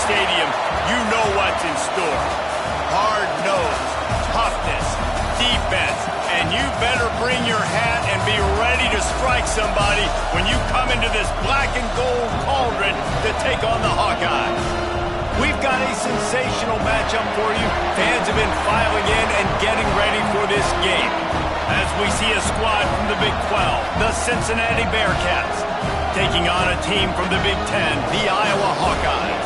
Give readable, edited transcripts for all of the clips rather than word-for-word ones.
stadium, you know what's in store. Hard-nosed, toughness, defense, and you better bring your hat and be ready to strike somebody when you come into this black and gold cauldron to take on the Hawkeyes. We've got a sensational matchup for you. Fans have been filing in and getting ready for this game. As we see a squad from the Big 12, the Cincinnati Bearcats, taking on a team from the Big 10, the Iowa Hawkeyes.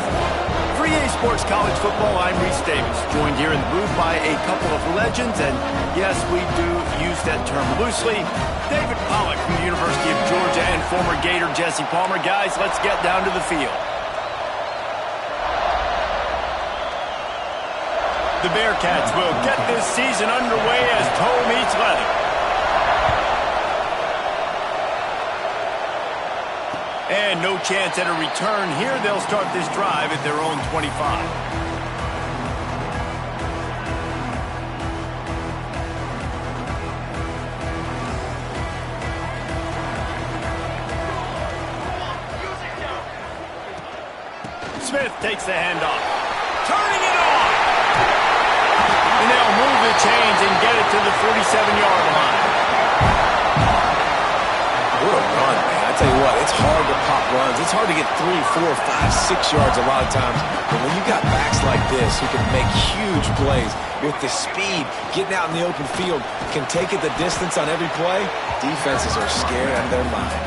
For EA Sports College Football, I'm Reese Davis, joined here in the booth by a couple of legends, and yes, we do use that term loosely. David Pollack from the University of Georgia and former Gator Jesse Palmer. Guys, let's get down to the field. The Bearcats will get this season underway as toe meets leather. And no chance at a return here. They'll start this drive at their own 25. Smith takes the handoff. Turning it on. And they'll move the chains and get it to the 47-yard line. What a run, man. I tell you what, it's hard to pop runs. It's hard to get 3, 4, 5, 6 yards a lot of times. But when you got backs like this who can make huge plays with the speed, getting out in the open field, can take it the distance on every play, defenses are scared out of their mind.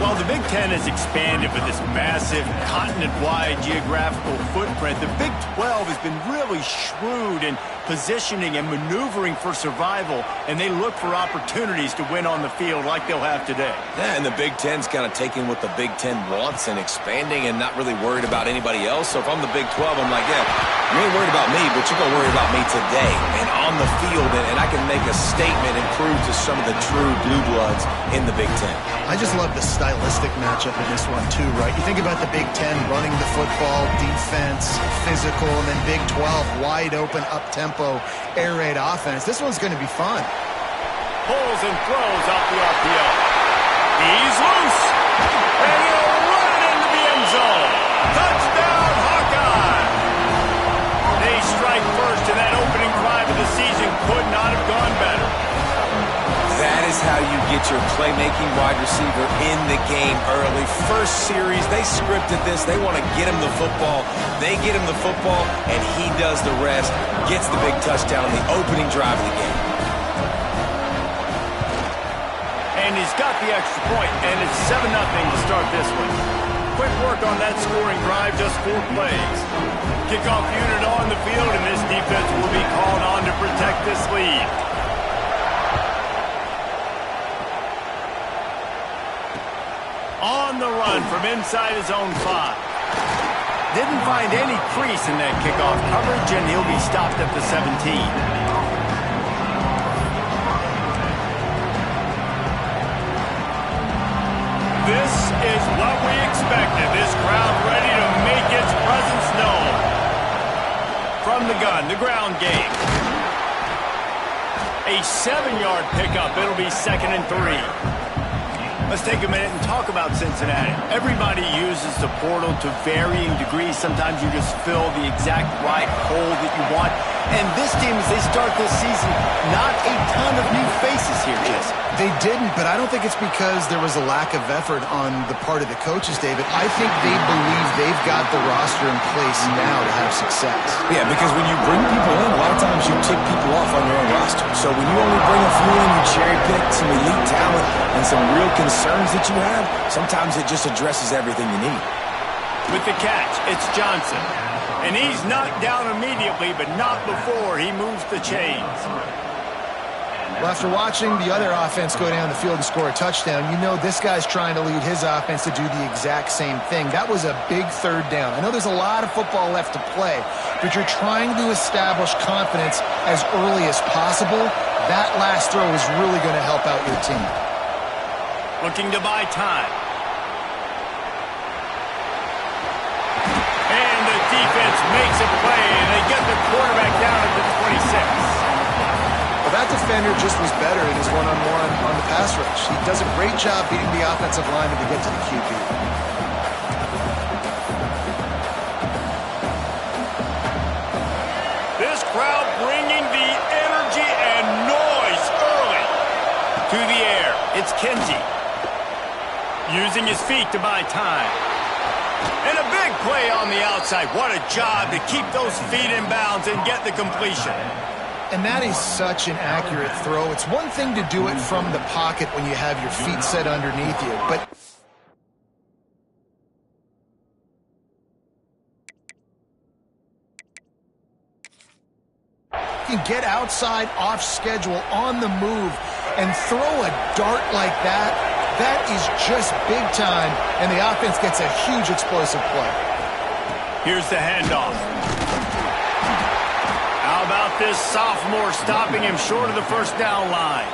Well, the Big Ten has expanded with this massive continent-wide geographical footprint. The Big 12 has been really shrewd in positioning and maneuvering for survival, and they look for opportunities to win on the field like they'll have today. Yeah, and the Big Ten's kind of taking what the Big Ten wants and expanding and not really worried about anybody else. So if I'm the Big 12, I'm like, yeah, you ain't worried about me, but you're going to worry about me today and on the field, and I can make a statement and prove to some of the true blue bloods in the Big Ten. I just love the stylistic matchup in this one too, right? You think about the Big Ten running the football, defense, physical, and then Big 12 wide open, up-tempo, air raid offense. This one's going to be fun. Pulls and throws off the RPO. He's loose. And he'll run it into the end zone. Touchdown, Hawkeye! They strike first, and that opening drive of the season could not have gone better. That is how you get your playmaking wide receiver in the game early. First series, they scripted this. They want to get him the football. They get him the football, and he does the rest. Gets the big touchdown on the opening drive of the game. And he's got the extra point, and it's 7-0 to start this one. Quick work on that scoring drive, just 4 plays. Kickoff unit on the field, and this defense will be called on to protect this lead. On the run from inside his own 5. Didn't find any crease in that kickoff coverage, and he'll be stopped at the 17. This is what we expected. This crowd ready to make its presence known. From the gun, the ground game. A 7-yard pickup. It'll be 2nd and 3. Let's take a minute and talk about Cincinnati. Everybody uses the portal to varying degrees. Sometimes you just fill the exact right hole that you want. And this team, as they start this season, not a ton of new faces here, Jesse. They didn't, but I don't think it's because there was a lack of effort on the part of the coaches, David. I think they believe they've got the roster in place now to have success. Yeah, because when you bring people in, a lot of times you tick people off on your own roster. So when you only bring a few in, you cherry pick some elite talent and some real concerns that you have, sometimes it just addresses everything you need. With the catch, it's Johnson. And he's knocked down immediately, but not before he moves the chains. Well, after watching the other offense go down the field and score a touchdown, you know this guy's trying to lead his offense to do the exact same thing. That was a big 3rd down. I know there's a lot of football left to play, but you're trying to establish confidence as early as possible. That last throw is really going to help out your team. Looking to buy time. And the defense makes a play, and they get the quarterback down at the 26. Well, that defender just was better in his one-on-one on the pass rush. He does a great job beating the offensive lineman to get to the QB. it's Kinsey. Using his feet to buy time. And a big play on the outside. What a job to keep those feet in bounds and get the completion. And that is such an accurate throw. It's one thing to do it from the pocket when you have your feet set underneath you, but you can get outside, off schedule, on the move, and throw a dart like that. That is just big time, and the offense gets a huge explosive play. Here's the handoff. How about this sophomore stopping him short of the first down line?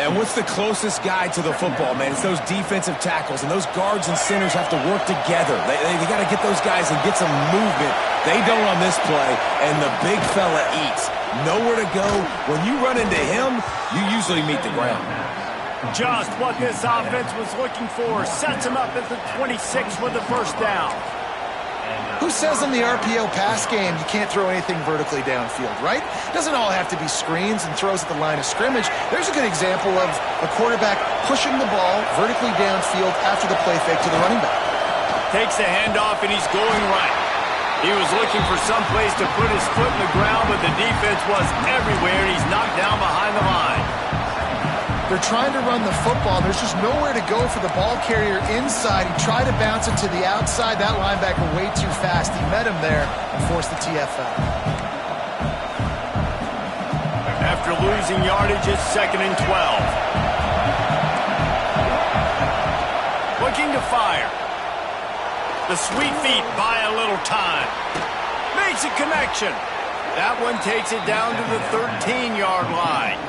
And what's the closest guy to the football, man? It's those defensive tackles, and those guards and centers have to work together. They got to get those guys and get some movement. They don't on this play, and the big fella eats. Nowhere to go. When you run into him, you usually meet the ground. Just what this offense was looking for. Sets him up at the 26 for the first down. Who says in the RPO pass game you can't throw anything vertically downfield, right? Doesn't all have to be screens and throws at the line of scrimmage. There's a good example of a quarterback pushing the ball vertically downfield after the play fake to the running back. Takes the handoff and he's going right. He was looking for some place to put his foot in the ground, but the defense was everywhere, and he's knocked down behind the line. They're trying to run the football. There's just nowhere to go for the ball carrier inside. He tried to bounce it to the outside. That linebacker way too fast. He met him there and forced the TFL. After losing yardage, it's 2nd and 12. Looking to fire. The sweet feet buy a little time. Makes a connection. That one takes it down to the 13-yard line.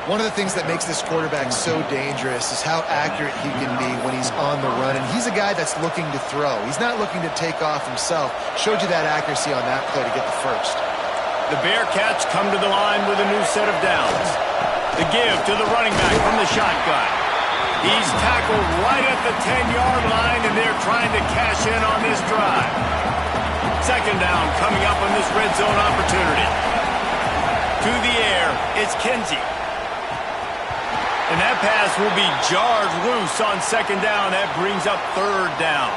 One of the things that makes this quarterback so dangerous is how accurate he can be when he's on the run. And he's a guy that's looking to throw. He's not looking to take off himself. Showed you that accuracy on that play to get the first. The Bearcats come to the line with a new set of downs. The give to the running back from the shotgun. He's tackled right at the 10-yard line, and they're trying to cash in on this drive. 2nd down coming up on this red zone opportunity. To the air, it's Kinsey. And that pass will be jarred loose on 2nd down. That brings up 3rd down.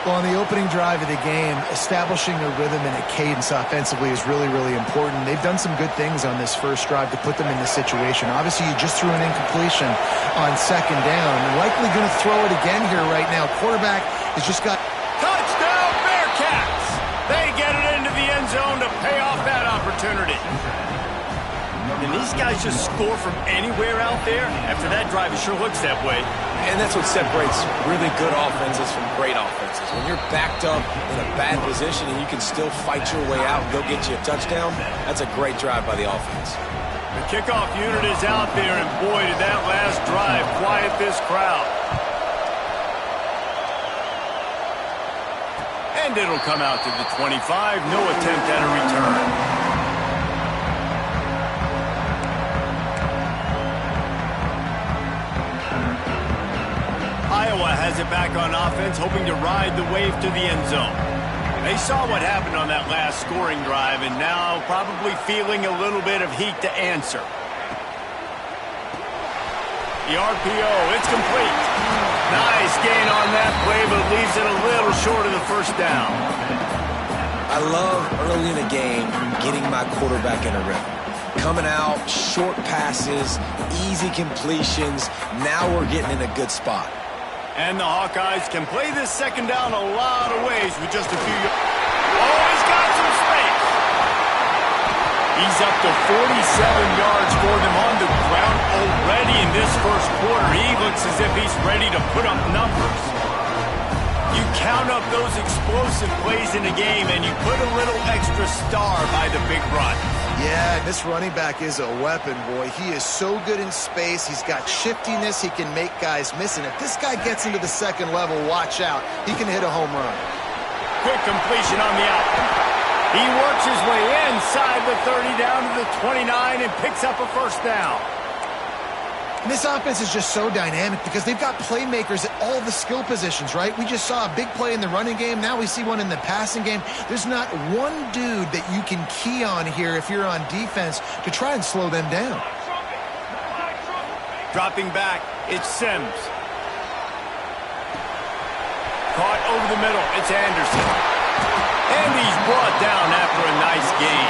Well, on the opening drive of the game, establishing a rhythm and a cadence offensively is really, really important. They've done some good things on this first drive to put them in this situation. Obviously, you just threw an incompletion on 2nd down. They're likely going to throw it again here right now. Quarterback has just got... Touchdown, Bearcats! They get it into the end zone to pay off that opportunity. And these guys just score from anywhere out there? After that drive, it sure looks that way. And that's what separates really good offenses from great offenses. When you're backed up in a bad position and you can still fight your way out and go get you a touchdown, that's a great drive by the offense. The kickoff unit is out there, and boy, did that last drive quiet this crowd. And it'll come out to the 25. No attempt at a return. Iowa has it back on offense, hoping to ride the wave to the end zone. They saw what happened on that last scoring drive, and now probably feeling a little bit of heat to answer. The RPO, it's complete. Nice gain on that play, but leaves it a little short of the first down. I love early in the game getting my quarterback in a rhythm. Coming out, short passes, easy completions. Now we're getting in a good spot. And the Hawkeyes can play this 2nd down a lot of ways with just a few yards. Oh, he's got some space. He's up to 47 yards for them on the ground already in this first quarter. He looks as if he's ready to put up numbers. You count up those explosive plays in the game, and you put a little extra star by the big run. Yeah, this running back is a weapon, boy. He is so good in space. He's got shiftiness. He can make guys miss. And if this guy gets into the 2nd level, watch out. He can hit a home run. Quick completion on the out. He works his way inside the 30 down to the 29 and picks up a first down. And this offense is just so dynamic because they've got playmakers at all the skill positions, right? We just saw a big play in the running game. Now we see one in the passing game. There's not one dude that you can key on here if you're on defense to try and slow them down. Dropping back, it's Sims. Caught over the middle, it's Anderson. And he's brought down after a nice gain.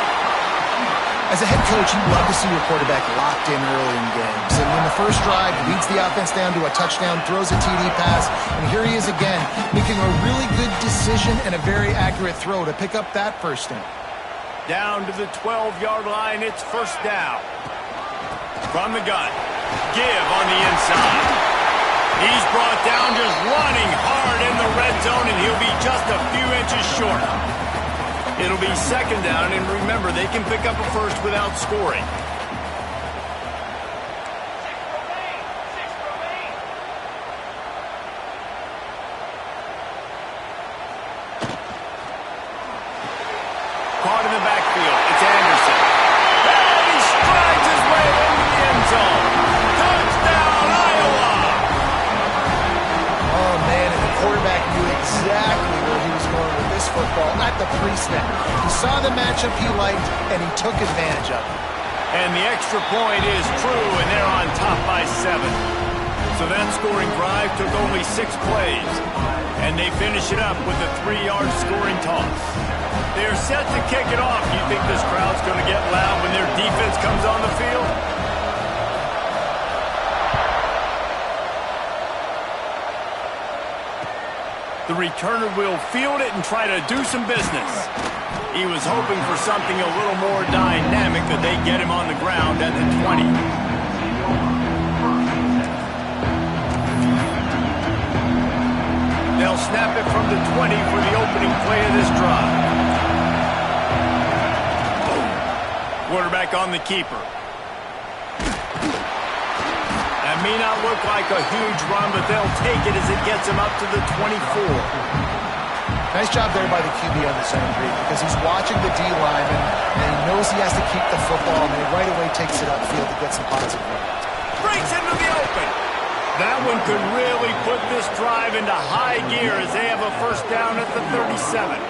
As a head coach, you love to see your quarterback locked in early in games. And in the first drive, leads the offense down to a touchdown, throws a TD pass, and here he is again, making a really good decision and a very accurate throw to pick up that first down. Down to the 12-yard line, it's first down. From the gun, give on the inside. He's brought down just running hard in the red zone, and he'll be just a few inches short. It'll be second down, and remember, they can pick up a first without scoring. Caught in the backfield, it's Anderson. And he strides his way into the end zone. Touchdown, Iowa! Oh, man, and the quarterback knew exactly where he was going with this football at the pre-snap. He saw the matchup he liked, and he took advantage of it. And the extra point is true, and they're on top by 7. So that scoring drive took only 6 plays. And they finish it up with a 3-yard scoring toss. They're set to kick it off. You think this crowd's going to get loud when their defense comes on the field? The returner will field it and try to do some business. He was hoping for something a little more dynamic, that they get him on the ground at the 20. They'll snap it from the 20 for the opening play of this drive. Quarterback on the keeper. That may not look like a huge run, but they'll take it as it gets him up to the 24. Nice job there by the QB on the zone read, because he's watching the D lineman, and he knows he has to keep the football, and he right away takes it upfield to get some positive yards. Breaks into the open. That one could really put this drive into high gear as they have a first down at the 37.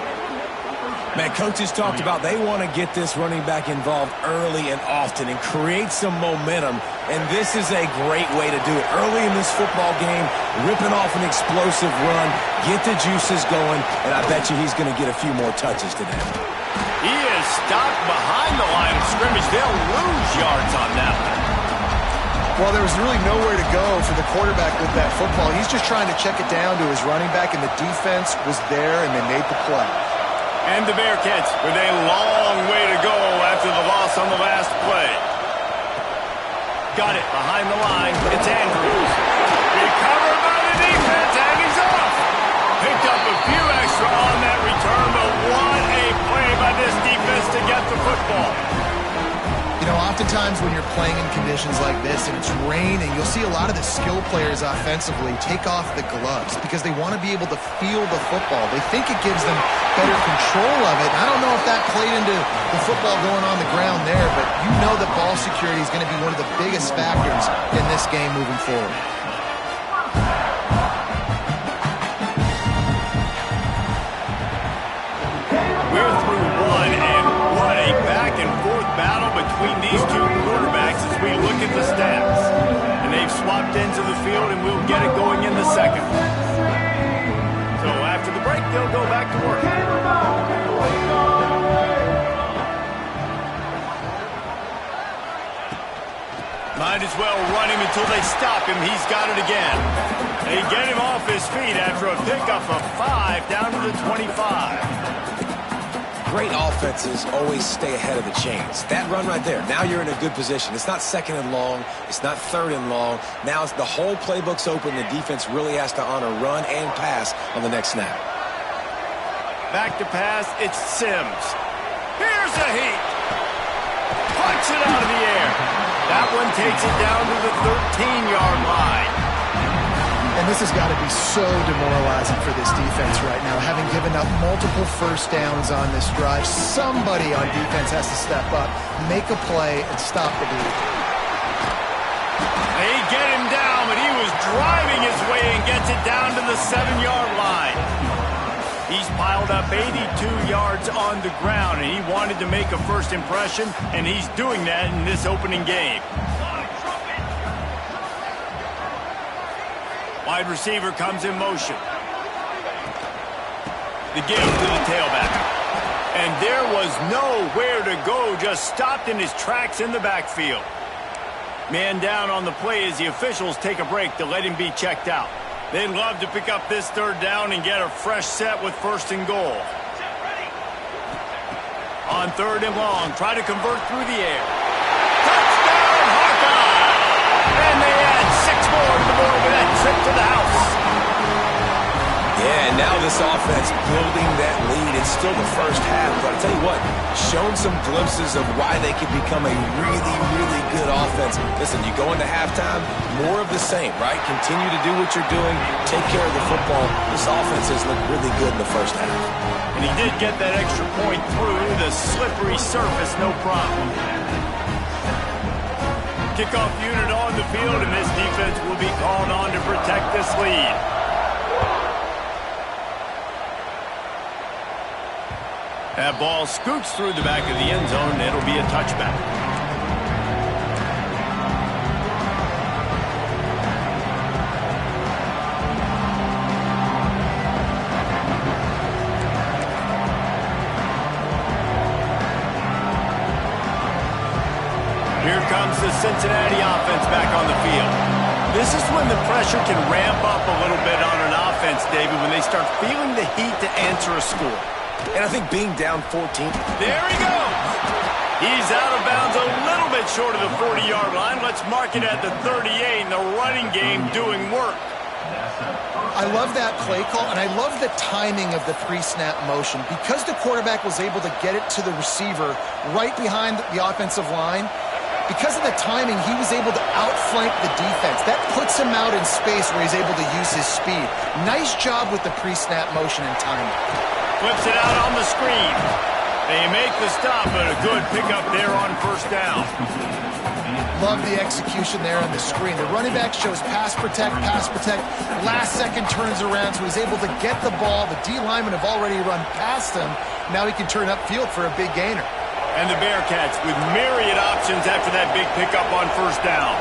Man, coaches talked about they want to get this running back involved early and often and create some momentum, and this is a great way to do it. Early in this football game, ripping off an explosive run, get the juices going, and I bet you he's going to get a few more touches today. He is stopped behind the line of scrimmage. They'll lose yards on that one. Well, there was really nowhere to go for the quarterback with that football. He's just trying to check it down to his running back, and the defense was there, and they made the play. And the Bearcats with a long way to go after the loss on the last play. Got it behind the line. It's Andrews. Recovered by the defense, and he's off. Picked up a few extra on that return, but what a play by this defense to get the football. You know, oftentimes when you're playing in conditions like this and it's raining, you'll see a lot of the skill players offensively take off the gloves because they want to be able to feel the football. They think it gives them better control of it. I don't know if that played into the football going on the ground there, but you know that ball security is going to be one of the biggest factors in this game moving forward. We're through one, and what a back-and-forth battle between these two quarterbacks as we look at the stats. And they've swapped ends of the field, and we'll get it going in the second. So after the break, they'll go back to work. Might as well run him until they stop him. He's got it again. They get him off his feet after a pickup of 5 down to the 25. Great offenses always stay ahead of the chains. That run right there, now you're in a good position. It's not second and long. It's not third and long. Now it's the whole playbook's open. The defense really has to honor run and pass on the next snap. Back to pass, it's Sims. Here's a heat. Punch it out of the air. That one takes it down to the 13-yard line. And this has got to be so demoralizing for this defense right now, having given up multiple first downs on this drive. Somebody on defense has to step up, make a play, and stop the bleed. They get him down, but he was driving his way and gets it down to the 7-yard line. He's piled up 82 yards on the ground, and he wanted to make a first impression, and he's doing that in this opening game. Wide receiver comes in motion. The give to the tailback. And there was nowhere to go, just stopped in his tracks in the backfield. Man down on the play as the officials take a break to let him be checked out. They'd love to pick up this third down and get a fresh set with 1st and goal. On 3rd and long, try to convert through the air. Touchdown, Hawkeye! And they add 6 more to the board with that trip to the house. Yeah, and now this offense building that lead. It's still the first half, but I'll tell you what, shown some glimpses of why they could become a really, really good offense. Listen, you go into halftime, more of the same, right? Continue to do what you're doing, take care of the football. This offense has looked really good in the first half. And he did get that extra point through the slippery surface, no problem. Kickoff unit on the field, and this defense will be called on to protect this lead. That ball scoots through the back of the end zone, and it'll be a touchback. Here comes the Cincinnati offense back on the field. This is when the pressure can ramp up a little bit on an offense, David, when they start feeling the heat to answer a score. And I think being down 14. There he goes. He's out of bounds a little bit short of the 40-yard line. Let's mark it at the 38, and the running game doing work. I love that play call, and I love the timing of the pre-snap motion. Because the quarterback was able to get it to the receiver right behind the offensive line, because of the timing, he was able to outflank the defense. That puts him out in space where he's able to use his speed. Nice job with the pre-snap motion and timing. Flips it out on the screen. They make the stop, but a good pickup there on 1st down. Love the execution there on the screen. The running back shows pass protect. Last second turns around, so he's able to get the ball. The D linemen have already run past him. Now he can turn upfield for a big gainer. And the Bearcats with myriad options after that big pickup on 1st down.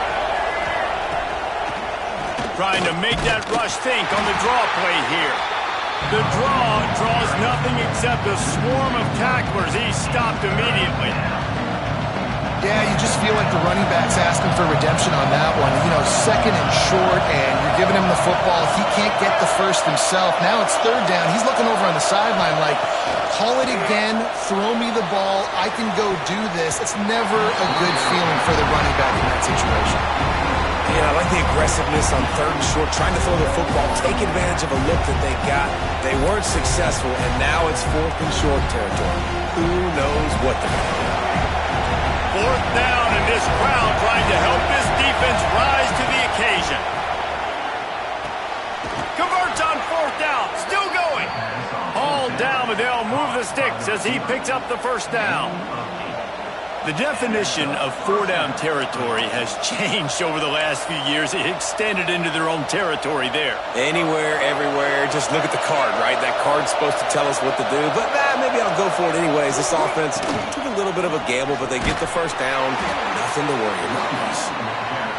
Trying to make that rush think on the draw play here. The draw draws nothing except a swarm of tacklers. He's stopped immediately. Yeah, you just feel like the running back's asking for redemption on that one. You know, 2nd and short, and you're giving him the football. He can't get the first himself. Now it's 3rd down. He's looking over on the sideline like, call it again, throw me the ball, I can go do this. It's never a good feeling for the running back in that situation. Yeah, I like the aggressiveness on 3rd and short, trying to throw the football, take advantage of a look that they got. They weren't successful, and now it's 4th and short territory. Who knows what they're going to do? 4th down, and this crowd trying to help this defense rise to the occasion. Converts on 4th down, still going. Hauled down, but they'll move the sticks as he picks up the 1st down. The definition of 4-down territory has changed over the last few years. It extended into their own territory there. Anywhere, everywhere, just look at the card, right? That card's supposed to tell us what to do, but maybe I'll go for it anyways. This offense took a little bit of a gamble, but they get the 1st down. Nothing to worry about.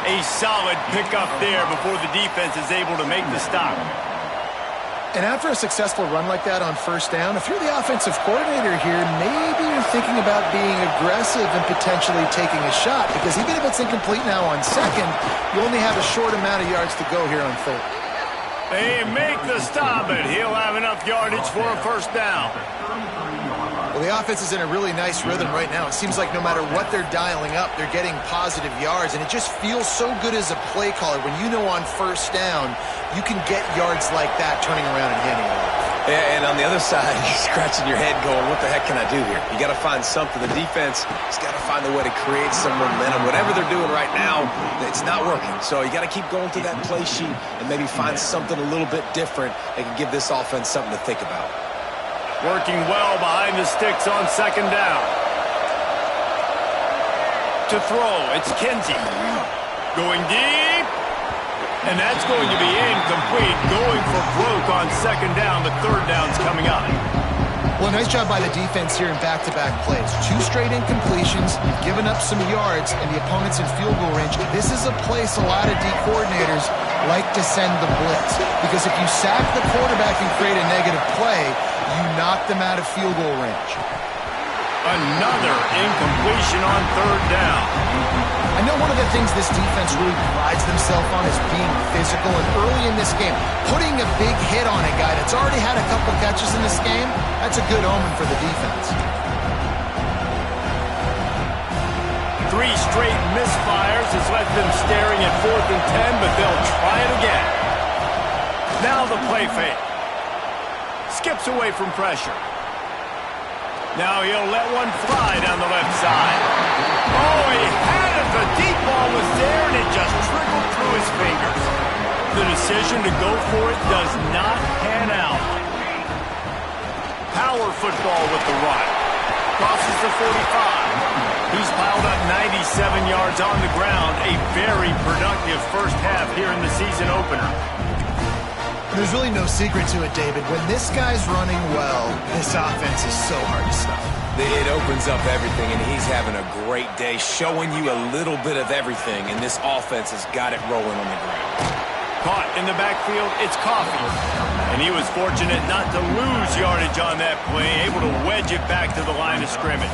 A solid pickup there before the defense is able to make the stop. And after a successful run like that on 1st down, if you're the offensive coordinator here, maybe you're thinking about being aggressive and potentially taking a shot, because even if it's incomplete now on 2nd, you only have a short amount of yards to go here on 3rd. They make the stop, and he'll have enough yardage for a 1st down. Well, the offense is in a really nice rhythm right now. It seems like no matter what they're dialing up, they're getting positive yards, and it just feels so good as a play caller when you know on 1st down you can get yards like that turning around and handing it off. Yeah, and on the other side, you're scratching your head going, what the heck can I do here? You got to find something. The defense has got to find a way to create some momentum. Whatever they're doing right now, it's not working. So you got to keep going through that play sheet and maybe find something a little bit different that can give this offense something to think about. Working well behind the sticks on 2nd down. To throw, it's Kinsey. Going deep. And that's going to be incomplete. Going for broke on 2nd down. The 3rd down's coming up. Well, nice job by the defense here in back-to-back plays. 2 straight incompletions, you've given up some yards, and the opponent's in field goal range. This is a place a lot of D coordinators like to send the blitz, because if you sack the quarterback and create a negative play, you knock them out of field goal range. Another incompletion on 3rd down. I know one of the things this defense really prides themselves on is being physical, and early in this game, putting a big hit on a guy that's already had a couple catches in this game, that's a good omen for the defense. 3 straight misfires has left them staring at 4th and 10, but they'll try it again. Now the play fake. Skips away from pressure. Now he'll let one fly down the left side. Oh, he had it. The deep ball was there, and it just trickled through his fingers. The decision to go for it does not pan out. Power football with the run. Crosses the 45. He's piled up 97 yards on the ground. A very productive first half here in the season opener. There's really no secret to it, David. When this guy's running well, this offense is so hard to stop. It opens up everything, and he's having a great day, showing you a little bit of everything, and this offense has got it rolling on the ground. Caught in the backfield, it's Coffee. And he was fortunate not to lose yardage on that play, able to wedge it back to the line of scrimmage.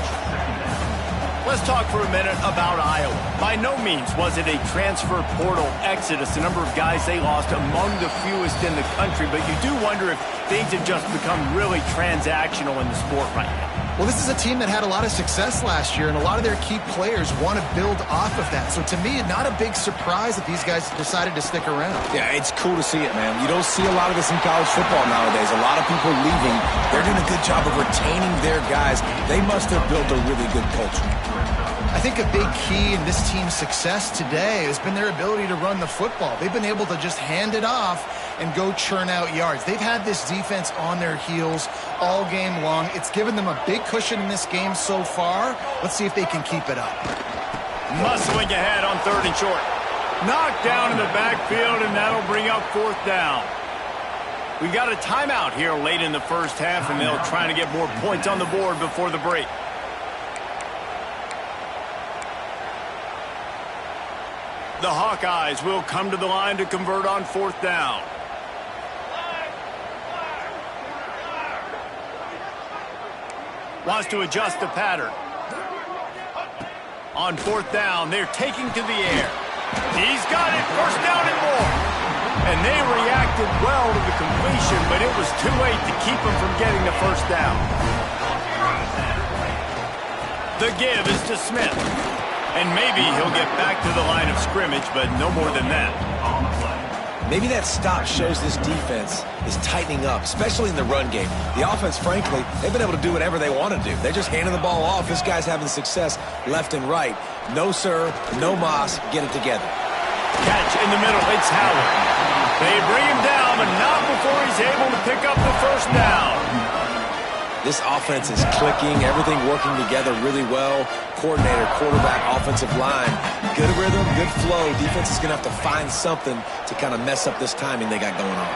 Let's talk for a minute about Iowa. By no means was it a transfer portal exodus, the number of guys they lost among the fewest in the country, but you do wonder if things have just become really transactional in the sport right now. Well, this is a team that had a lot of success last year, and a lot of their key players want to build off of that. So to me, not a big surprise that these guys decided to stick around. Yeah, it's cool to see it, man. You don't see a lot of this in college football nowadays. A lot of people leaving. They're doing a good job of retaining their guys. They must have built a really good culture. I think a big key in this team's success today has been their ability to run the football. They've been able to just hand it off and go churn out yards. They've had this defense on their heels all game long. It's given them a big cushion in this game so far. Let's see if they can keep it up. Muscling ahead on 3rd and short. Knocked down in the backfield, and that'll bring up 4th down. We got a timeout here late in the first half, and they'll try to get more points on the board before the break. The Hawkeyes will come to the line to convert on 4th down. Wants to adjust the pattern. On 4th down, they're taking to the air. He's got it, 1st down and more. And they reacted well to the completion, but it was too late to keep them from getting the 1st down. The give is to Smith. And maybe he'll get back to the line of scrimmage, but no more than that. Maybe that stop shows this defense is tightening up, especially in the run game. The offense, frankly, they've been able to do whatever they want to do. They're just handing the ball off. This guy's having success left and right. No, sir, no Moss. Get it together. Catch in the middle. It's Howard. They bring him down, but not before he's able to pick up the 1st down. This offense is clicking, everything working together really well. Coordinator, quarterback, offensive line. Good rhythm, good flow. Defense is going to have to find something to kind of mess up this timing they got going on.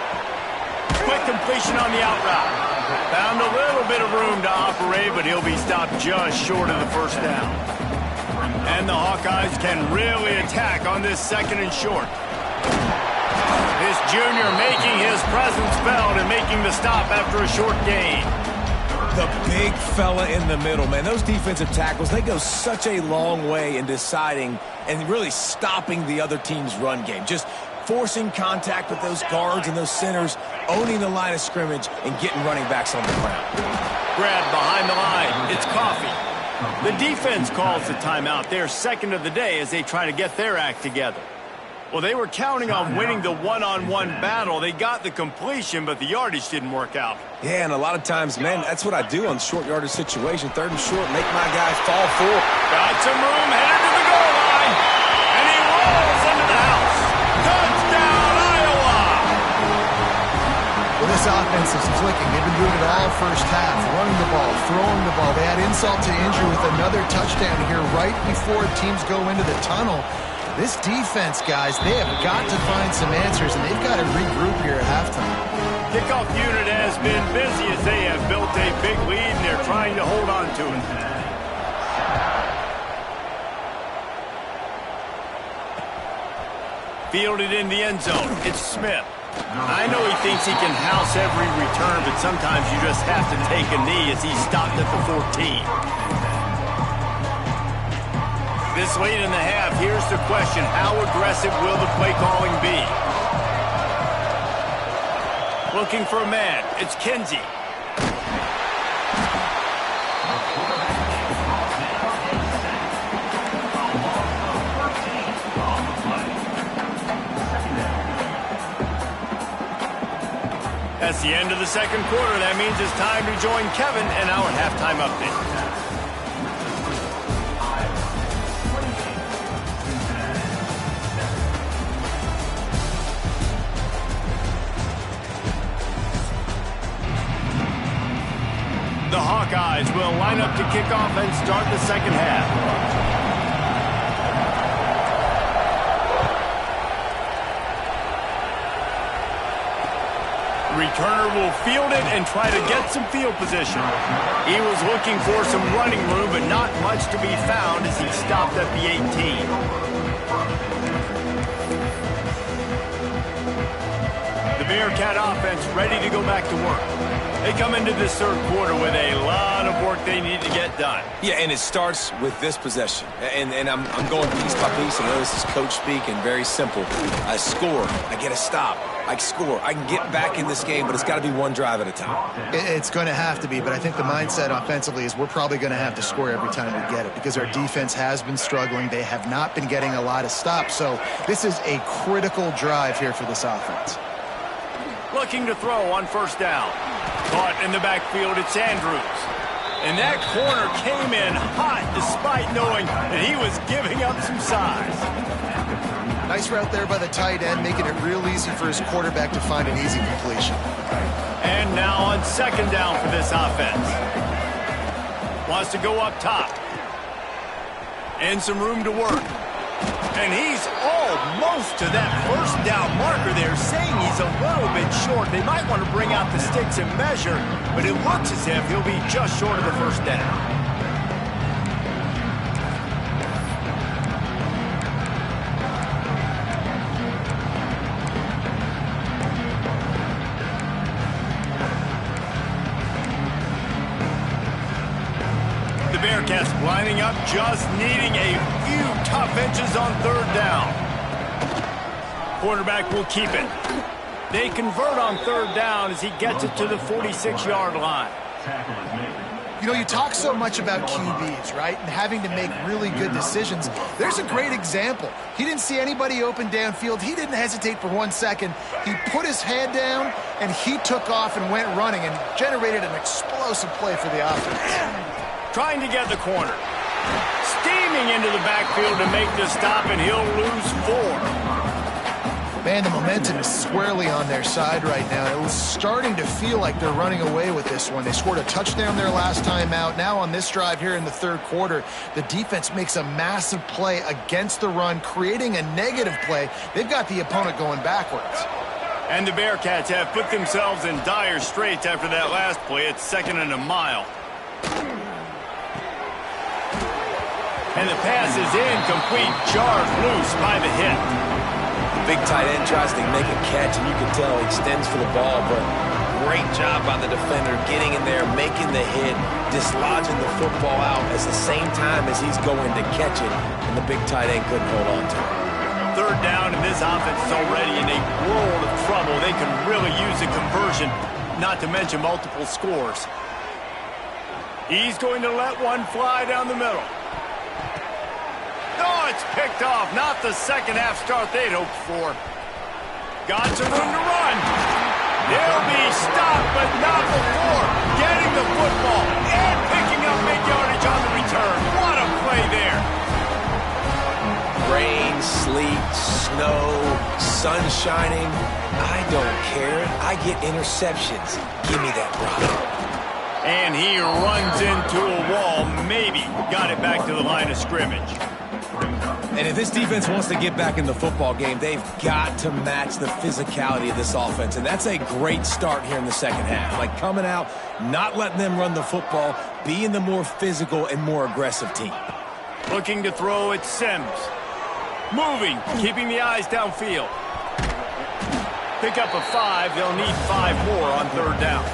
Quick completion on the out route. Found a little bit of room to operate, but he'll be stopped just short of the 1st down. And the Hawkeyes can really attack on this 2nd and short. This junior making his presence felt and making the stop after a short gain. The big fella in the middle, man. Those defensive tackles, they go such a long way in deciding and really stopping the other team's run game. Just forcing contact with those guards and those centers, owning the line of scrimmage, and getting running backs on the ground. Grab behind the line. It's Coffee. The defense calls the timeout. Their 2nd of the day as they try to get their act together. Well, they were counting on winning the one-on-one battle. They got the completion, but the yardage didn't work out. Yeah, and a lot of times, man, that's what I do on short yardage situation. 3rd and short, make my guys fall full. Got some room, headed to the goal line. And he rolls into the house. Touchdown, Iowa! Well, this offense is clicking. They've been doing it all first half, running the ball, throwing the ball. They had insult to injury with another touchdown here right before teams go into the tunnel. This defense, guys, they have got to find some answers, and they've got to regroup here at halftime. Kickoff unit has been busy as they have built built a big lead, and they're trying to hold on to it. Fielded in the end zone. It's Smith. I know he thinks he can house every return, but sometimes you just have to take a knee as he stopped at the 14. This late in the half, here's the question. How aggressive will the play calling be? Looking for a man. It's Kinsey. That's the end of the second quarter. That means it's time to join Kevin in our halftime update. The Hawkeyes will line up to kick off and start the second half. Returner will field it and try to get some field position. He was looking for some running room, but not much to be found as he stopped at the 18. The Bearcat offense ready to go back to work. They come into this third quarter with a lot of work they need to get done. Yeah, and it starts with this possession. And I'm going piece by piece. I know this is coach speak and very simple. I score. I get a stop. I score. I can get back in this game, but it's got to be one drive at a time. It's going to have to be, but I think the mindset offensively is we're probably going to have to score every time we get it because our defense has been struggling. They have not been getting a lot of stops. So this is a critical drive here for this offense. Looking to throw on first down. Caught in the backfield, it's Andrews. And that corner came in hot despite knowing that he was giving up some size. Nice route there by the tight end, making it real easy for his quarterback to find an easy completion. And now on second down for this offense. Wants to go up top. And some room to work. And he's almost to that first down marker there, saying he's a little bit short. They might want to bring out the sticks and measure, but it looks as if he'll be just short of the first down. The Bearcats lining up, just needing a few tough inches on third down. Quarterback will keep it. They convert on third down as he gets it to the 46-yard line. You know, you talk so much about QBs, right, and having to make really good decisions. There's a great example. He didn't see anybody open downfield. He didn't hesitate for 1 second. He put his head down, and he took off and went running and generated an explosive play for the offense. Trying to get the corner. Steaming into the backfield to make the stop, and he'll lose 4. Man, the momentum is squarely on their side right now. It was starting to feel like they're running away with this one. They scored a touchdown their last time out. Now on this drive here in the third quarter, the defense makes a massive play against the run, creating a negative play. They've got the opponent going backwards. And the Bearcats have put themselves in dire straits after that last play. It's 2nd and a mile. And the pass is incomplete, jarred loose by the hit. Big tight end tries to make a catch, and you can tell he extends for the ball, but great job by the defender getting in there, making the hit, dislodging the football out at the same time as he's going to catch it, and the big tight end couldn't hold on to it. Third down, and this offense is already in a world of trouble. They can really use a conversion, not to mention multiple scores. He's going to let one fly down the middle. Oh, it's picked off. Not the second half start they'd hoped for. Got some room to run. He'll be stopped, but not before getting the football and picking up big yardage on the return. What a play there. Rain, sleet, snow, sun shining. I don't care. I get interceptions. Give me that rock. And he runs into a wall. Maybe got it back to the line of scrimmage. And if this defense wants to get back in the football game, they've got to match the physicality of this offense. And that's a great start here in the second half. Like coming out, not letting them run the football, being the more physical and more aggressive team. Looking to throw at Sims. Moving, keeping the eyes downfield. Pick up a 5. They'll need 5 more on third down.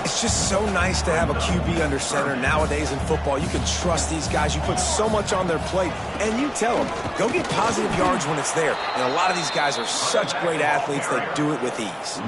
It's just so nice to have a QB under center. Nowadays in football, you can trust these guys. You put so much on their plate, and you tell them, go get positive yards when it's there. And a lot of these guys are such great athletes, they do it with ease.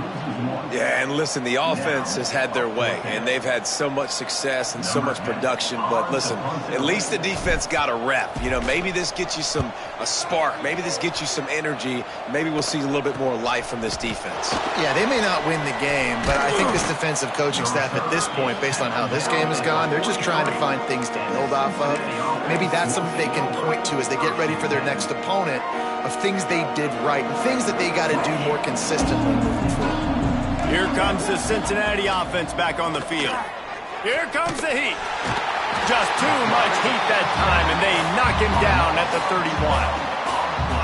Yeah, and listen, the offense has had their way, and they've had so much success and so much production. But listen, at least the defense got a rep. You know, maybe this gets you a spark. Maybe this gets you some energy. Maybe we'll see a little bit more life from this defense. Yeah, they may not win the game, but I think this defensive coaching staff at this point, based on how this game has gone, they're just trying to find things to build off of. Maybe that's something they can point to as they get ready for their next opponent, of things they did right and things that they got to do more consistently moving forward. Here comes the Cincinnati offense back on the field. Here comes the heat. Just too much heat that time, and they knock him down at the 31.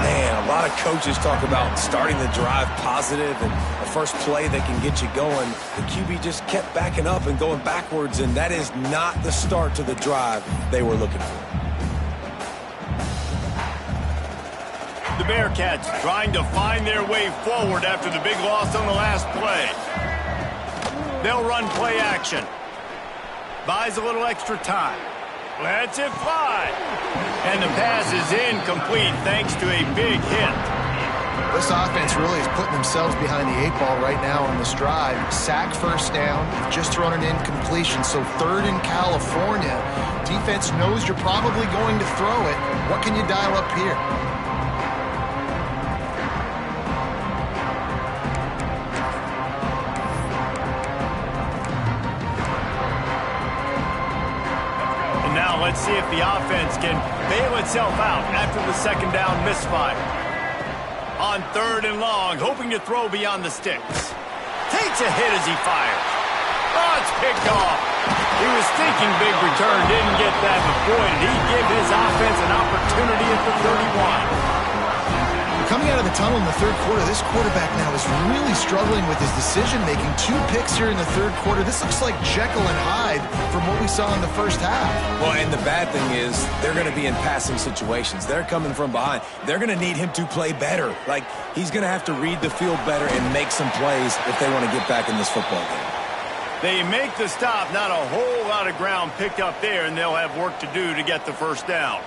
Man, a lot of coaches talk about starting the drive positive and the first play that can get you going. The QB just kept backing up and going backwards, and that is not the start to the drive they were looking for. The Bearcats trying to find their way forward after the big loss on the last play. They'll run play action. Buys a little extra time. Lets it fly. And the pass is incomplete thanks to a big hit. This offense really is putting themselves behind the 8 ball right now on this drive. Sack first down, just thrown an incompletion, so third in California. Defense knows you're probably going to throw it. What can you dial up here? Let's see if the offense can bail itself out after the second down misfire. On third and long, hoping to throw beyond the sticks. Takes a hit as he fires. Oh, it's picked off. He was thinking big return, didn't get that, but boy, did he give his offense an opportunity at the 31. Coming out of the tunnel in the third quarter, this quarterback now is really struggling with his decision-making. 2 picks here in the third quarter. This looks like Jekyll and Hyde from what we saw in the first half. Well, and the bad thing is they're going to be in passing situations. They're coming from behind. They're going to need him to play better. Like, he's going to have to read the field better and make some plays if they want to get back in this football game. They make the stop. Not a whole lot of ground picked up there, and they'll have work to do to get the first down.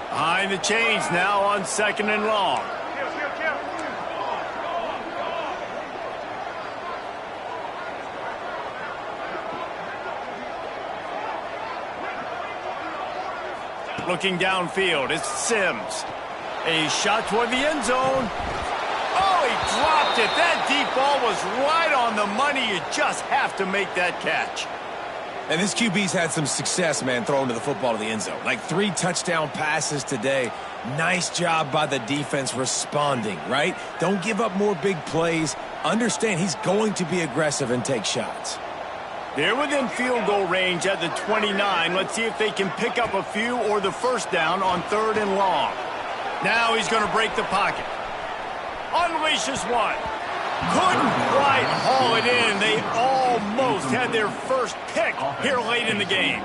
Behind the chains now on second and long. Looking downfield, it's Sims. A shot toward the end zone. Oh, he dropped it. That deep ball was right on the money. You just have to make that catch. And this QB's had some success, man, throwing to the football to the end zone. Like 3 touchdown passes today. Nice job by the defense responding, right? Don't give up more big plays. Understand he's going to be aggressive and take shots. They're within field goal range at the 29. Let's see if they can pick up a few or the first down on third and long. Now he's going to break the pocket. Unleashes one. Couldn't quite haul it in. They almost had their first pick here late in the game.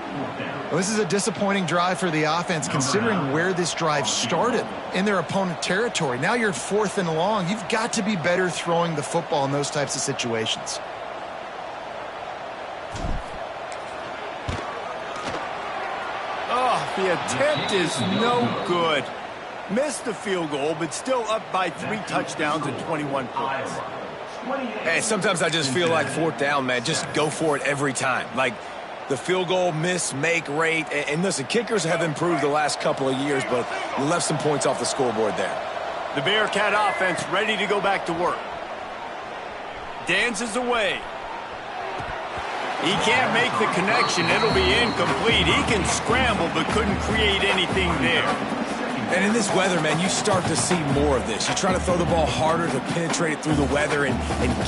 Well, this is a disappointing drive for the offense considering where this drive started in their opponent territory. Now you're 4th and long. You've got to be better throwing the football in those types of situations. Oh, the attempt is no good. Missed the field goal, but still up by 3 touchdowns and 21 points. Hey, sometimes I just feel like 4th down, man. Just go for it every time. Like the field goal miss-make rate. And listen, kickers have improved the last couple of years, but you left some points off the scoreboard there. The Bearcat offense ready to go back to work. Dances away. He can't make the connection. It'll be incomplete. He can scramble, but couldn't create anything there. And in this weather, man, you start to see more of this. You try to throw the ball harder to penetrate it through the weather and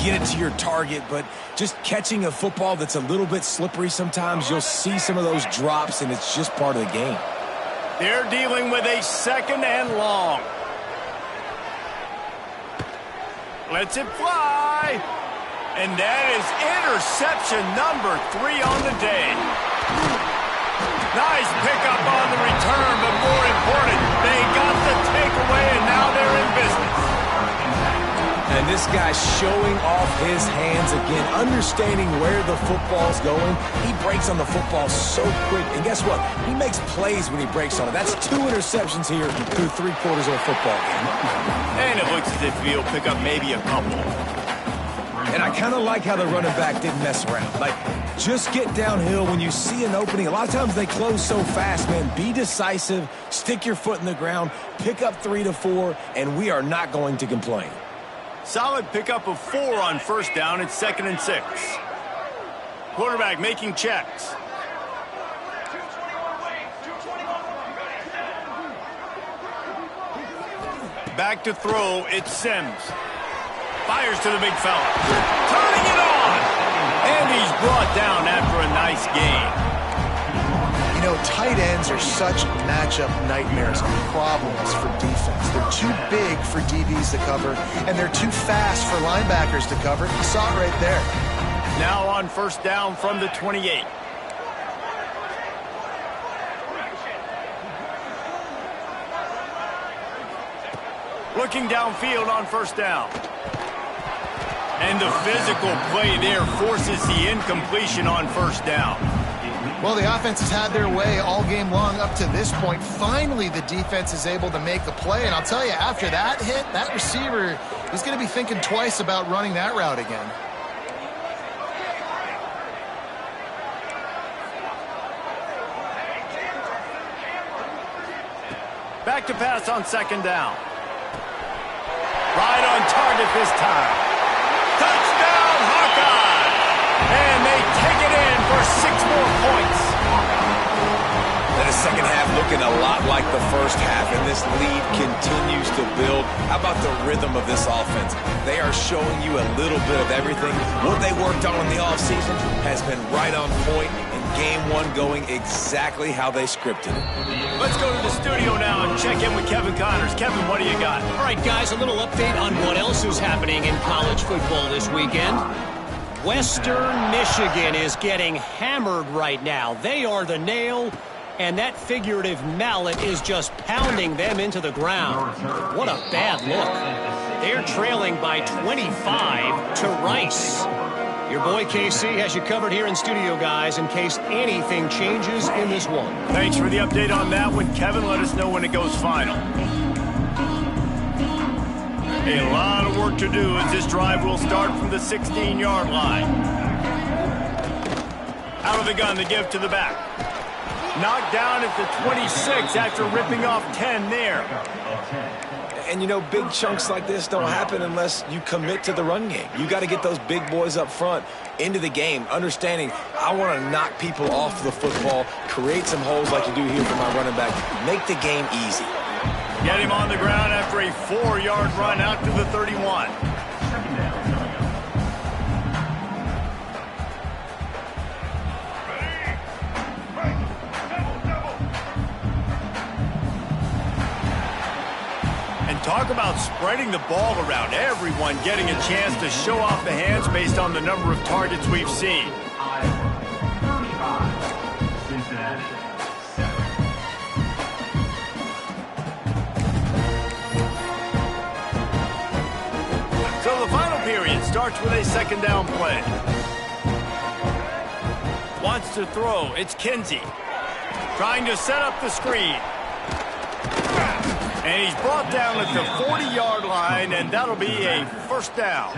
get it to your target, but just catching a football that's a little bit slippery sometimes, you'll see some of those drops, and it's just part of the game. They're dealing with a 2nd and long. Lets it fly. And that is interception number 3 on the day. Nice pickup on the return, but more important, they got the takeaway, and now they're in business. And this guy's showing off his hands again, understanding where the football's going. He breaks on the football so quick. And guess what? He makes plays when he breaks on it. That's 2 interceptions here through 3/4 of a football game. And it looks as if he'll pick up maybe a couple. And I kind of like how the running back didn't mess around. Like, just get downhill when you see an opening. A lot of times they close so fast, man. Be decisive, stick your foot in the ground, pick up 3 to 4, and we are not going to complain. Solid pickup of 4 on 1st down. It's 2nd and 6. Quarterback making checks. Back to throw, it's Sims. Fires to the big fella. Turning it on! And he's brought down after a nice gain. You know, tight ends are such matchup nightmares and problems for defense. They're too big for DBs to cover, and they're too fast for linebackers to cover. You saw it right there. Now on 1st down from the 28. Looking downfield on 1st down. And the physical play there forces the incompletion on 1st down. Well, the offense has had their way all game long up to this point. Finally, the defense is able to make a play. And I'll tell you, after that hit, that receiver is going to be thinking twice about running that route again. Back to pass on 2nd down. Right on target this time. Touchdown, Hawkeye! And they take it in for 6 more points. And the second half looking a lot like the first half, and this lead continues to build. How about the rhythm of this offense? They are showing you a little bit of everything. What they worked on in the offseason has been right on point, and game 1 going exactly how they scripted it. Let's go to the studio now and check in with Kevin Connors. Kevin, what do you got? All right, guys, a little update on what else is happening in college football this weekend. Western Michigan is getting hammered right now. They are the nail, and that figurative mallet is just pounding them into the ground. What a bad look. They're trailing by 25 to Rice. Your boy KC has you covered here in studio, guys, in case anything changes in this one. Thanks for the update on that one, Kevin. Let us know when it goes final. A lot of work to do as this drive will start from the 16-yard line. Out of the gun, the give to the back. Knocked down at the 26 after ripping off 10 there. And, you know, big chunks like this don't happen unless you commit to the run game. You got to get those big boys up front into the game, understanding I want to knock people off the football, create some holes like you do here for my running back, make the game easy. Get him on the ground after a 4-yard run out to the 31. Talk about spreading the ball around. Everyone getting a chance to show off the hands based on the number of targets we've seen. So the final period starts with a 2nd down play. Wants to throw. It's Kinsey. Trying to set up the screen. And he's brought down at the 40-yard line, and that'll be a 1st down.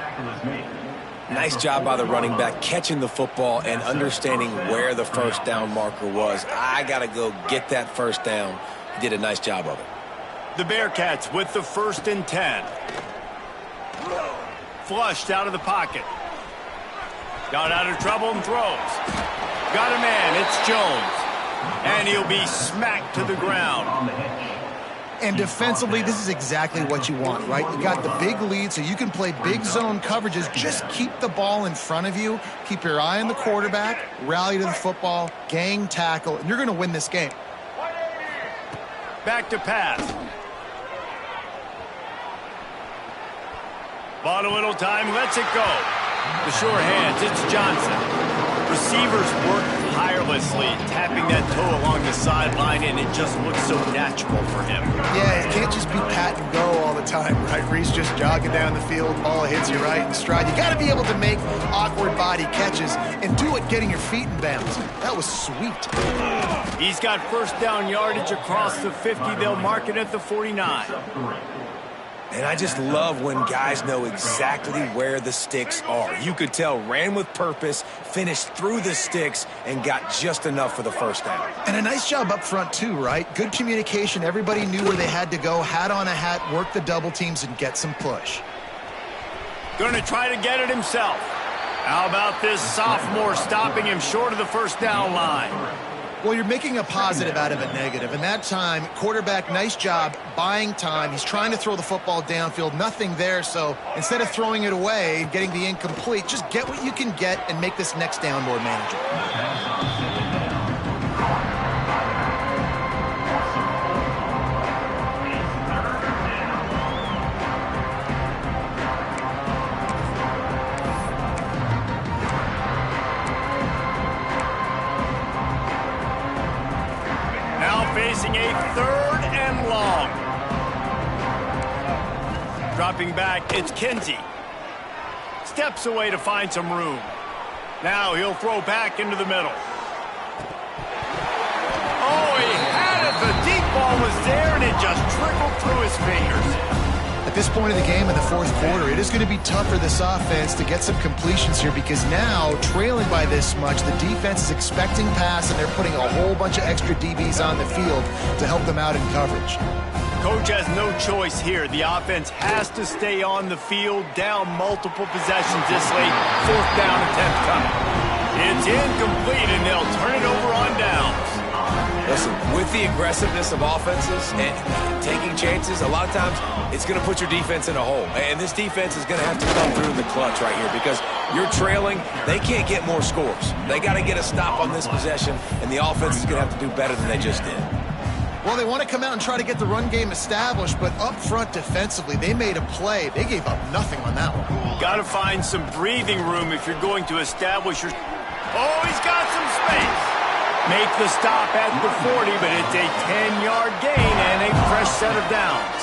Nice job by the running back, catching the football and understanding where the 1st down marker was. I got to go get that 1st down. He did a nice job of it. The Bearcats with the 1st and 10. Flushed out of the pocket. Got out of trouble and throws. Got a man, it's Jones. And he'll be smacked to the ground. And defensively, this is exactly what you want, right? You got the big lead, so you can play big zone coverages. Just keep the ball in front of you. Keep your eye on the quarterback. Rally to the football. Gang tackle. And you're going to win this game. Back to pass. Bought a little time, lets it go. The sure hands, it's Johnson. Receivers work tirelessly, tapping that toe along the sideline, and it just looks so natural for him. Yeah, it can't just be pat and go all the time, right? Reese just jogging down the field, ball hits you right in stride. You got to be able to make awkward body catches and do it getting your feet in bounds. That was sweet. He's got first down yardage across the 50. They'll mark it at the 49. And I just love when guys know exactly where the sticks are. You could tell ran with purpose, finished through the sticks, and got just enough for the first down. And a nice job up front too, right? Good communication. Everybody knew where they had to go, hat on a hat, work the double teams, and get some push. Going to try to get it himself. How about this sophomore stopping him short of the first down line? Well, you're making a positive out of a negative. And that time, quarterback, nice job buying time. He's trying to throw the football downfield. Nothing there. So instead of throwing it away and getting the incomplete, just get what you can get and make this next down more manageable. Facing a third and long. Dropping back, it's Kinsey. Steps away to find some room. Now he'll throw back into the middle. Oh, he had it. The deep ball was there, and it just trickled through his fingers. At this point of the game in the fourth quarter, it is going to be tough for this offense to get some completions here because now, trailing by this much, the defense is expecting pass, and they're putting a whole bunch of extra DBs on the field to help them out in coverage. Coach has no choice here. The offense has to stay on the field, down multiple possessions this late. Fourth down attempt coming. It's incomplete, and they'll turn it over on downs. Listen, with the aggressiveness of offenses and taking chances, a lot of times it's going to put your defense in a hole. And this defense is going to have to come through the clutch right here because you're trailing. They can't get more scores. They got to get a stop on this possession, and the offense is going to have to do better than they just did. Well, they want to come out and try to get the run game established, but up front defensively, they made a play. They gave up nothing on that one. Got to find some breathing room if you're going to establish your... Oh, he's got some space. Make the stop at the 40, but it's a 10-yard gain and a fresh set of downs.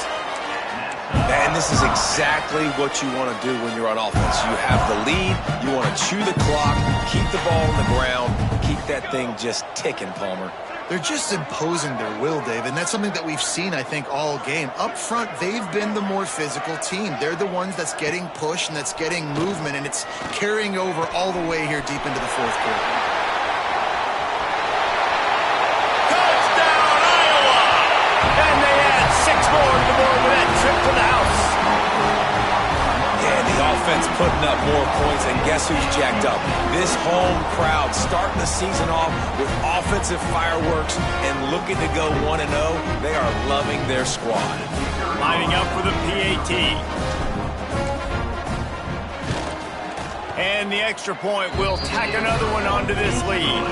And this is exactly what you want to do when you're on offense. You have the lead, you want to chew the clock, keep the ball on the ground, keep that thing just ticking, Palmer. They're just imposing their will, Dave, and that's something that we've seen, I think, all game. Up front, they've been the more physical team. They're the ones that's getting pushed and that's getting movement, and it's carrying over all the way here deep into the fourth quarter. And they add 6 more to the board with that trip to the house. Yeah, the offense putting up more points, and guess who's jacked up? This home crowd starting the season off with offensive fireworks and looking to go 1-0. They are loving their squad. Lining up for the PAT. And the extra point will tack another one onto this lead.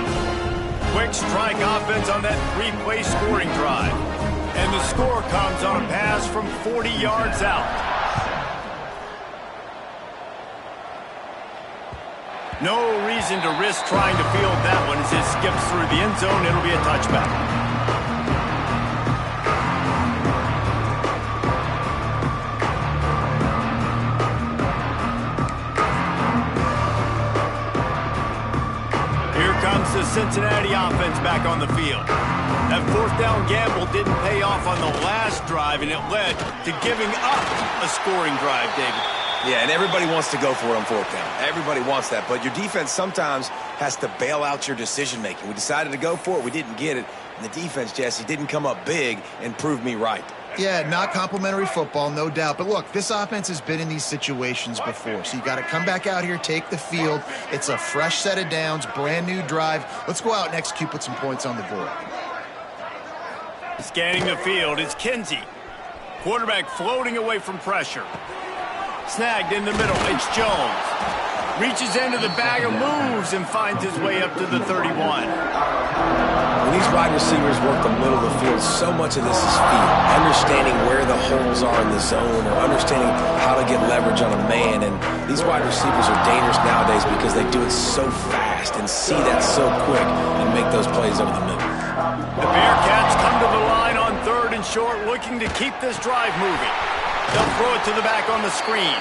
Quick strike offense on that 3-play scoring drive. And the score comes on a pass from 40 yards out. No reason to risk trying to field that one as it skips through the end zone. It'll be a touchback. Here comes the Cincinnati offense back on the field. That fourth down gamble didn't pay off on the last drive, and it led to giving up a scoring drive, David. Yeah, and everybody wants to go for it on fourth down. Everybody wants that, but your defense sometimes has to bail out your decision-making. We decided to go for it. We didn't get it. And the defense, Jesse, didn't come up big and prove me right. Yeah, not complimentary football, no doubt. But look, this offense has been in these situations before. So you got to come back out here, take the field. It's a fresh set of downs, brand new drive. Let's go out and execute, put some points on the board. Scanning the field, it's Kinsey. Quarterback floating away from pressure. Snagged in the middle, it's Jones. Reaches into the bag of moves and finds his way up to the 31. When these wide receivers work the middle of the field, so much of this is feel. Understanding where the holes are in the zone or understanding how to get leverage on a man. And these wide receivers are dangerous nowadays because they do it so fast and see that so quick and make those plays over the middle. The Bearcats come to the line on 3rd and short, looking to keep this drive moving. They'll throw it to the back on the screen.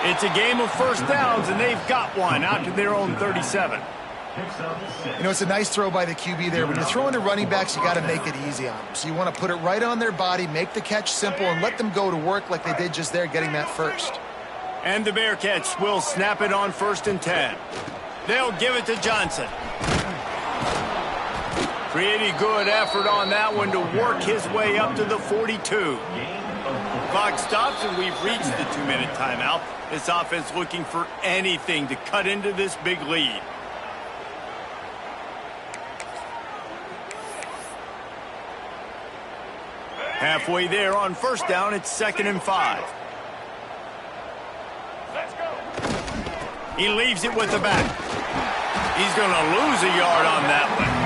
It's a game of first downs, and they've got one out to their own 37. You know, it's a nice throw by the QB there. When you're throwing to running backs, you got to make it easy on them. So you want to put it right on their body, make the catch simple, and let them go to work like they did just there, getting that first. And the Bearcats will snap it on 1st and 10. They'll give it to Johnson. Pretty good effort on that one to work his way up to the 42. Clock stops, and we've reached the 2-minute timeout. This offense looking for anything to cut into this big lead. Halfway there on 1st down, it's 2nd and 5. Let's go. He leaves it with the back. He's going to lose a yard on that one.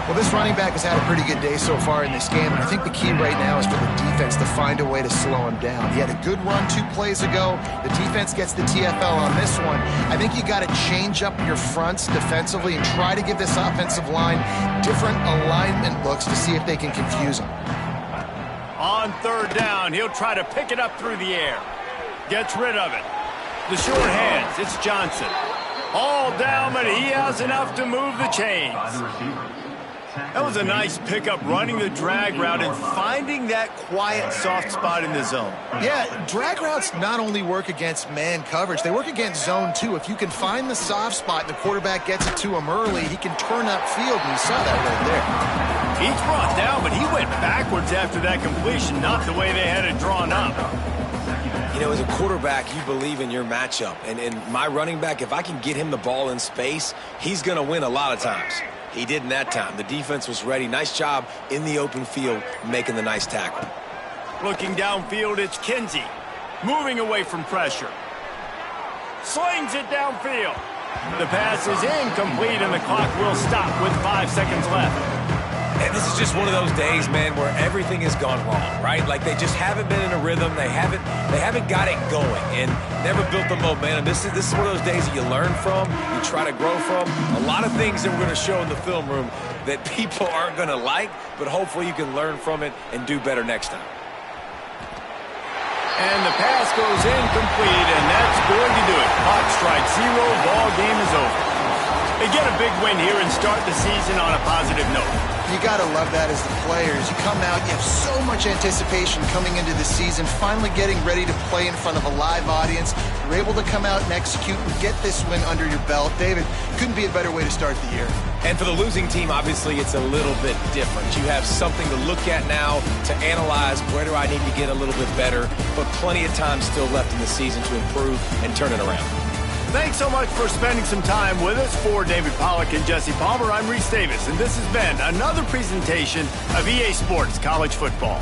Well, this running back has had a pretty good day so far in this game, and I think the key right now is for the defense to find a way to slow him down. He had a good run 2 plays ago. The defense gets the TFL on this one. I think you got to change up your fronts defensively and try to give this offensive line different alignment looks to see if they can confuse him. On 3rd down, he'll try to pick it up through the air. Gets rid of it. The short hands, it's Johnson. All down, but he has enough to move the chains. That was a nice pickup, running the drag route and finding that quiet, soft spot in the zone. Yeah, drag routes not only work against man coverage, they work against zone too. If you can find the soft spot and the quarterback gets it to him early, he can turn upfield, and you saw that right there. He's brought down, but he went backwards after that completion, not the way they had it drawn up. You know, as a quarterback, you believe in your matchup. And my running back, if I can get him the ball in space, he's going to win a lot of times. He did in that time. The defense was ready. Nice job in the open field making the nice tackle. Looking downfield, it's Kinsey. Moving away from pressure. Slings it downfield. The pass is incomplete, and the clock will stop with 5 seconds left. And this is just one of those days, man, where everything has gone wrong, right? Like they just haven't been in a rhythm. They haven't got it going and never built the momentum. This is one of those days that you learn from, you try to grow from. A lot of things that we're going to show in the film room that people aren't going to like, but hopefully you can learn from it and do better next time. And the pass goes incomplete, and that's going to do it. Clock strikes 0, ball game is over. They get a big win here and start the season on a positive note. You got to love that as the players. You come out, you have so much anticipation coming into the season, finally getting ready to play in front of a live audience. You're able to come out and execute and get this win under your belt. David, couldn't be a better way to start the year. And for the losing team, obviously, it's a little bit different. You have something to look at now to analyze where do I need to get a little bit better, but plenty of time still left in the season to improve and turn it around. Thanks so much for spending some time with us. For David Pollack and Jesse Palmer, I'm Reese Davis, and this has been another presentation of EA Sports College Football.